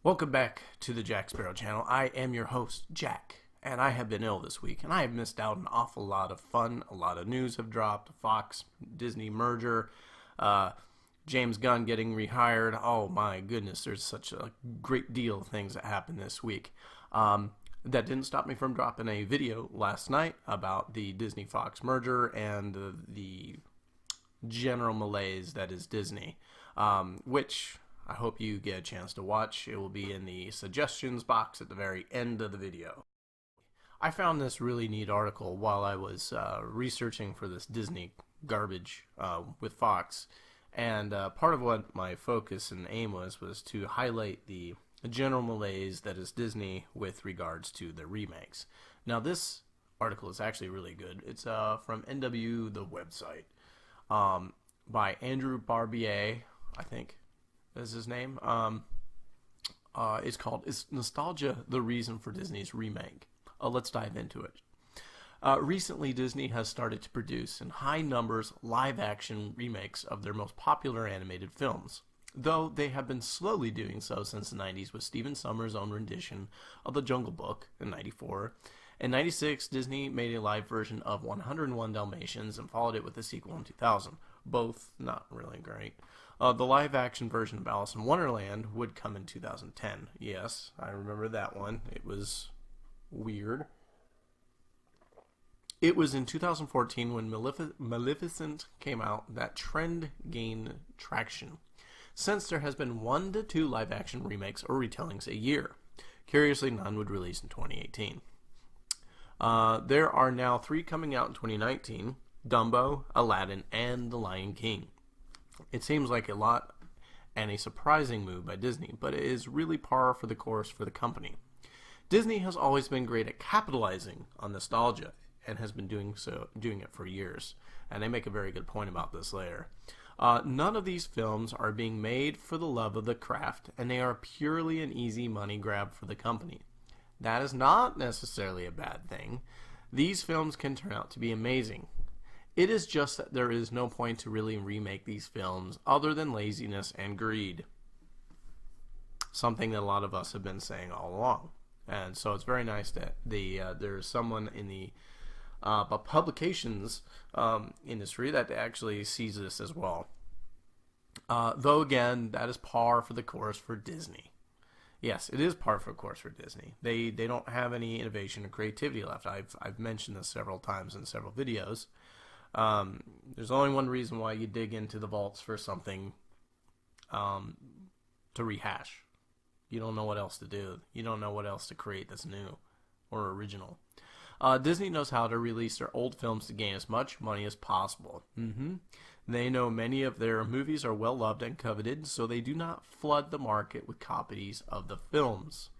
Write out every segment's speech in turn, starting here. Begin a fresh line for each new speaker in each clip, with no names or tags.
Welcome back to the Jack Sparrow channel. I am your host, Jack, and I have been ill this week, and I have missed out on an awful lot of fun. A lot of news have dropped. Fox, Disney merger, James Gunn getting rehired. Oh my goodness, there's such a great deal of things that happened this week. That didn't stop me from dropping a video last night about the Disney-Fox merger and the general malaise that is Disney, which I hope you get a chance to watch. It will be in the suggestions box at the very end of the video. I found this really neat article while I was researching for this Disney garbage with Fox, and part of what my focus and aim was to highlight the general malaise that is Disney with regards to the remakes. Now this article is actually really good. It's from NW, the website, by Andrew Barbier, I think is his name. It's called "Is Nostalgia the Reason for Disney's Remake?" Let's dive into it. Recently, Disney has started to produce in high numbers live-action remakes of their most popular animated films, though they have been slowly doing so since the 90s with Stephen Sommers' own rendition of The Jungle Book in 94. In 96, Disney made a live version of 101 Dalmatians and followed it with a sequel in 2000. Both not really great. The live-action version of Alice in Wonderland would come in 2010. Yes, I remember that one. It was weird. It was in 2014 when Maleficent came out that trend gained traction. Since there has been 1 to 2 live-action remakes or retellings a year. Curiously, none would release in 2018. There are now 3 coming out in 2019, Dumbo, Aladdin, and The Lion King. It seems like a lot and a surprising move by Disney, but it is really par for the course for the company. Disney has always been great at capitalizing on nostalgia and has been doing it for years. And they make a very good point about this later. None of these films are being made for the love of the craft, and they are purely an easy money grab for the company. That is not necessarily a bad thing. These films can turn out to be amazing. It is just that there is no point to really remake these films other than laziness and greed. Something that a lot of us have been saying all along. And so it's very nice that there's someone in the publications industry that actually sees this as well. Though again, that is par for the course for Disney. Yes, it is par for the course for Disney. They don't have any innovation or creativity left. I've mentioned this several times in several videos. There's only one reason why you dig into the vaults for something to rehash. You don't know what else to do. You don't know what else to create that's new or original. Disney knows how to release their old films to gain as much money as possible. They know many of their movies are well loved and coveted, so they do not flood the market with copies of the films.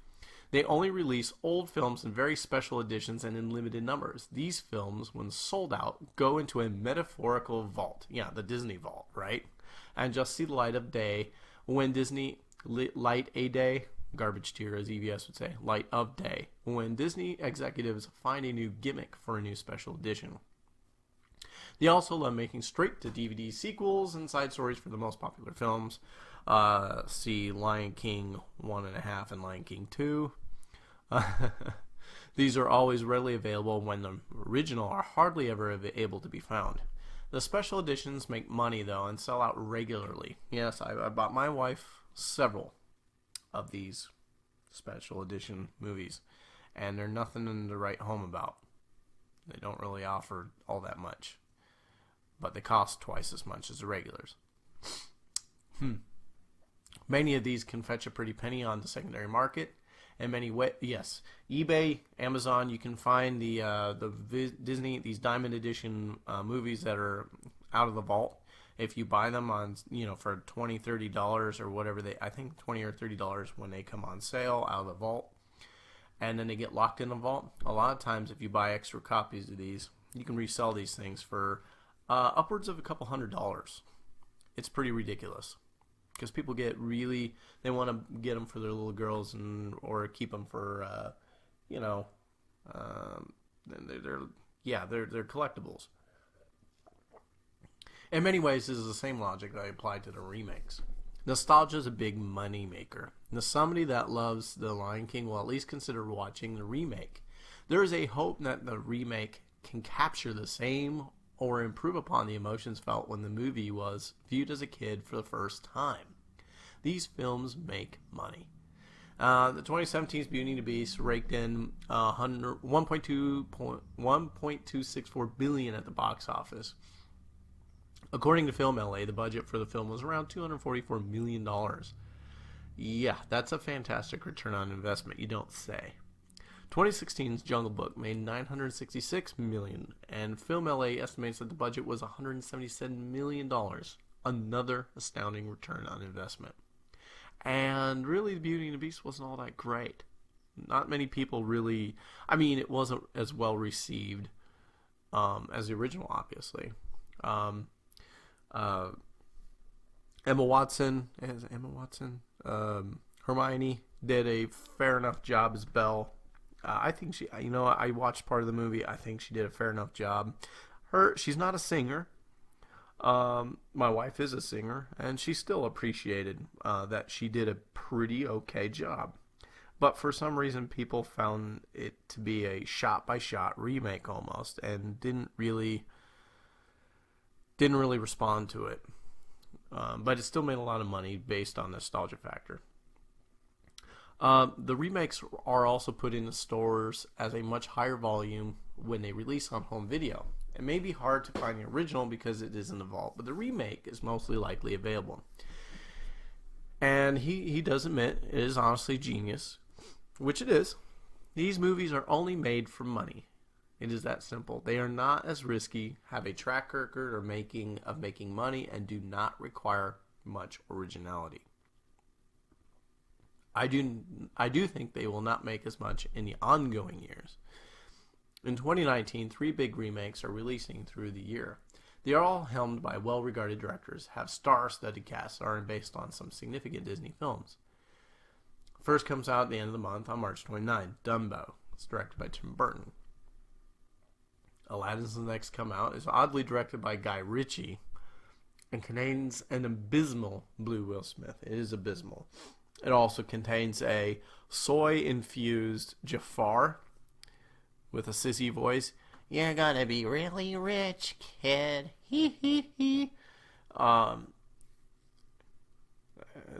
They only release old films in very special editions and in limited numbers. These films, when sold out, go into a metaphorical vault. Yeah, the Disney vault, right? And just see the light of day when Disney light a day. Garbage tier, as EVS would say, light of day, when Disney executives find a new gimmick for a new special edition. They also love making straight-to-DVD sequels and side stories for the most popular films. See Lion King 1.5 and Lion King 2. These are always readily available when the original are hardly ever able to be found. The special editions make money, though, and sell out regularly. Yes, I bought my wife several of these special edition movies, and they're nothing to write home about. They don't really offer all that much, but they cost twice as much as the regulars. Many of these can fetch a pretty penny on the secondary market, and yes, eBay, Amazon, you can find Disney, these Diamond Edition movies that are out of the vault. If you buy them on, for $20, $30 or whatever I think $20 or $30 when they come on sale out of the vault, and then they get locked in the vault. A lot of times, if you buy extra copies of these, you can resell these things for upwards of a couple $100s. It's pretty ridiculous because people they want to get them for their little girls or keep them for, they're collectibles. In many ways, this is the same logic that I applied to the remakes. Nostalgia is a big money maker. Now, somebody that loves The Lion King will at least consider watching the remake. There is a hope that the remake can capture the same or improve upon the emotions felt when the movie was viewed as a kid for the first time. These films make money. The 2017's Beauty and the Beast raked in 1.264 billion at the box office. According to Film LA, the budget for the film was around $244 million. Yeah, that's a fantastic return on investment, you don't say. 2016's Jungle Book made $966 million, and Film LA estimates that the budget was $177 million. Another astounding return on investment. And really, Beauty and the Beast wasn't all that great. Not many people really... I mean, it wasn't as well received as the original, obviously. Emma Watson, Hermione did a fair enough job as Belle. I think she, I watched part of the movie. I think she did a fair enough job. She's not a singer. My wife is a singer, and she still appreciated that she did a pretty okay job. But for some reason, people found it to be a shot-by-shot remake almost, and didn't really respond to it. But it still made a lot of money based on the nostalgia factor. The remakes are also put into stores as a much higher volume when they release on home video. It may be hard to find the original because it isn't involved, but the remake is mostly likely available. And he does admit it is honestly genius, which it is. These movies are only made for money. It is that simple. They are not as risky, have a track record of making money, and do not require much originality. I do think they will not make as much in the ongoing years. In 2019, 3 big remakes are releasing through the year. They are all helmed by well-regarded directors, have star-studded casts, and are based on some significant Disney films. First comes out at the end of the month on March 29, Dumbo. It's directed by Tim Burton. Aladdin's the next come out. Is oddly directed by Guy Ritchie and contains an abysmal Blue Will Smith. It is abysmal. It also contains a soy-infused Jafar with a sissy voice. You're gonna be really rich, kid. Hee hee hee. It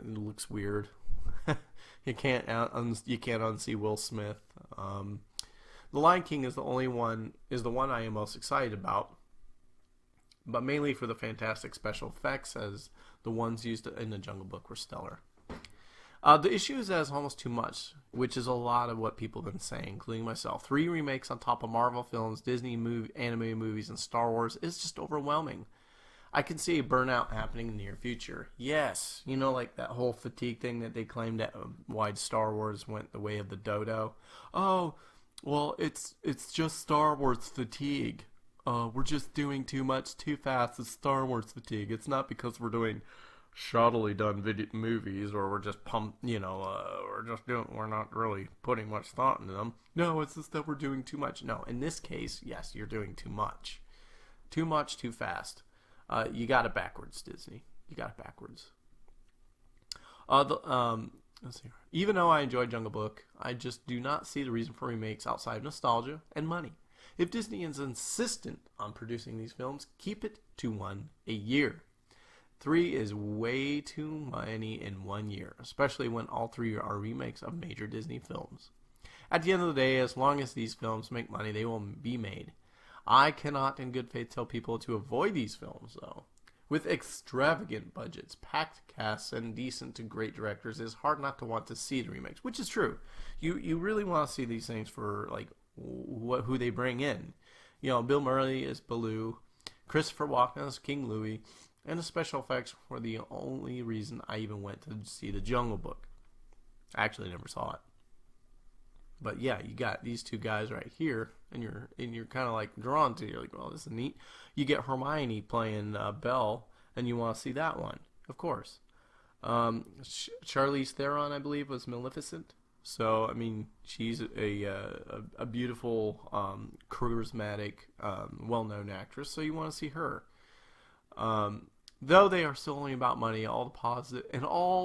looks weird. You can't unsee Will Smith. The Lion King is the one I am most excited about, but mainly for the fantastic special effects, as the ones used in the Jungle Book were stellar. The issue is that it's almost too much, which is a lot of what people have been saying, including myself. 3 remakes on top of Marvel films, Disney animated movies, and Star Wars is just overwhelming. I can see a burnout happening in the near future. Yes, like that whole fatigue thing that they claimed that why Star Wars went the way of the dodo. Oh, well, it's just Star Wars fatigue. We're just doing too much too fast. It's Star Wars fatigue. It's not because we're doing shoddily done movies, or we're just pumped, we're not really putting much thought into them. No, it's just that we're doing too much. No, in this case, yes, you're doing too much. Too much, too fast. You got it backwards, Disney. You got it backwards. Let's see. Even though I enjoyed Jungle Book, I just do not see the reason for remakes outside of nostalgia and money. If Disney is insistent on producing these films, keep it to 1 a year. 3 is way too many in 1 year, especially when all 3 are remakes of major Disney films. At the end of the day, as long as these films make money, they will be made. I cannot in good faith tell people to avoid these films, though. With extravagant budgets, packed casts, and decent to great directors, it's hard not to want to see the remakes, which is true. You really want to see these things for who they bring in. Bill Murray is Baloo, Christopher Walken is King Louie, and the special effects were the only reason I even went to see the Jungle Book. I actually never saw it. But yeah, you got these 2 guys right here, and you're kind of drawn to it. You're like, well, this is neat. You get Hermione playing Belle, and you want to see that one, of course. Charlize Theron, I believe, was Maleficent. So I mean, she's a beautiful, charismatic, well-known actress. So you want to see her. Though they are still only about money, all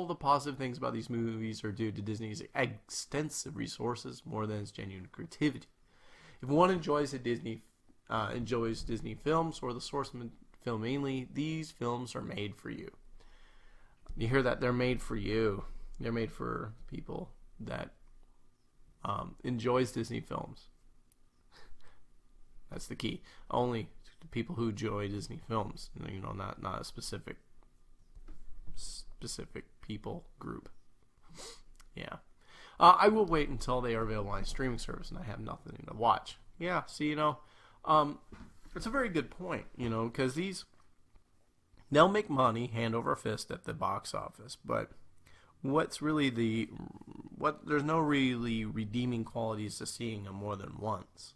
the positive things about these movies are due to Disney's extensive resources more than its genuine creativity. If one enjoys Disney films or the source film mainly, these films are made for you. You hear that? They're made for you. They're made for people that enjoys Disney films. That's the key. Only people who enjoy Disney films. Not a specific people group. Yeah. I will wait until they are available on a streaming service and I have nothing to watch. Yeah. See, it's a very good point. Because they'll make money hand over fist at the box office, but what's really there's no really redeeming qualities to seeing them more than once.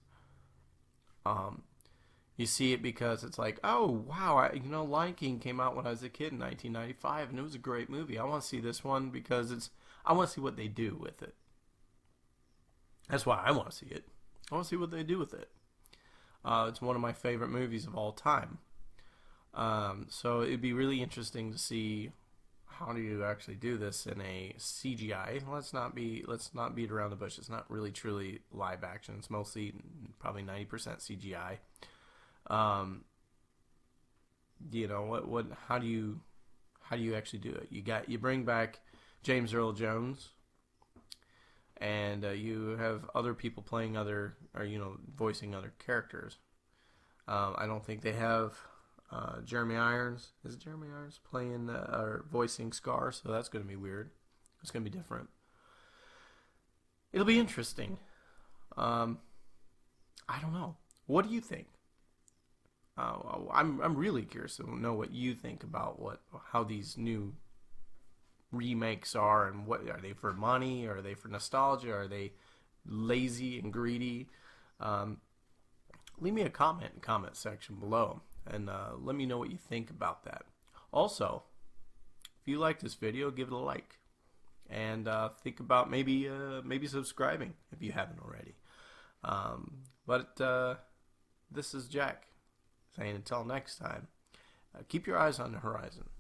You see it because it's like, oh wow, Lion King came out when I was a kid in 1995, and it was a great movie. I want to see this one because I want to see what they do with it. That's why I want to see it. I want to see what they do with it. It's one of my favorite movies of all time. So it'd be really interesting to see how do you actually do this in a CGI. Let's not beat around the bush. It's not really truly live action. It's mostly probably 90% CGI. How do you actually do it? You bring back James Earl Jones, and you have other people playing voicing other characters. I don't think they have Jeremy Irons. Is it Jeremy Irons playing or voicing Scar? So that's going to be weird. It's going to be different. It'll be interesting. I don't know. What do you think? I'm really curious to know what you think about how these new remakes are, and what are they for money? Are they for nostalgia? Are they lazy and greedy? Leave me a comment in the comment section below, and let me know what you think about that. Also, if you like this video, give it a like, and think about maybe subscribing if you haven't already. This is Jack saying until next time, keep your eyes on the horizon.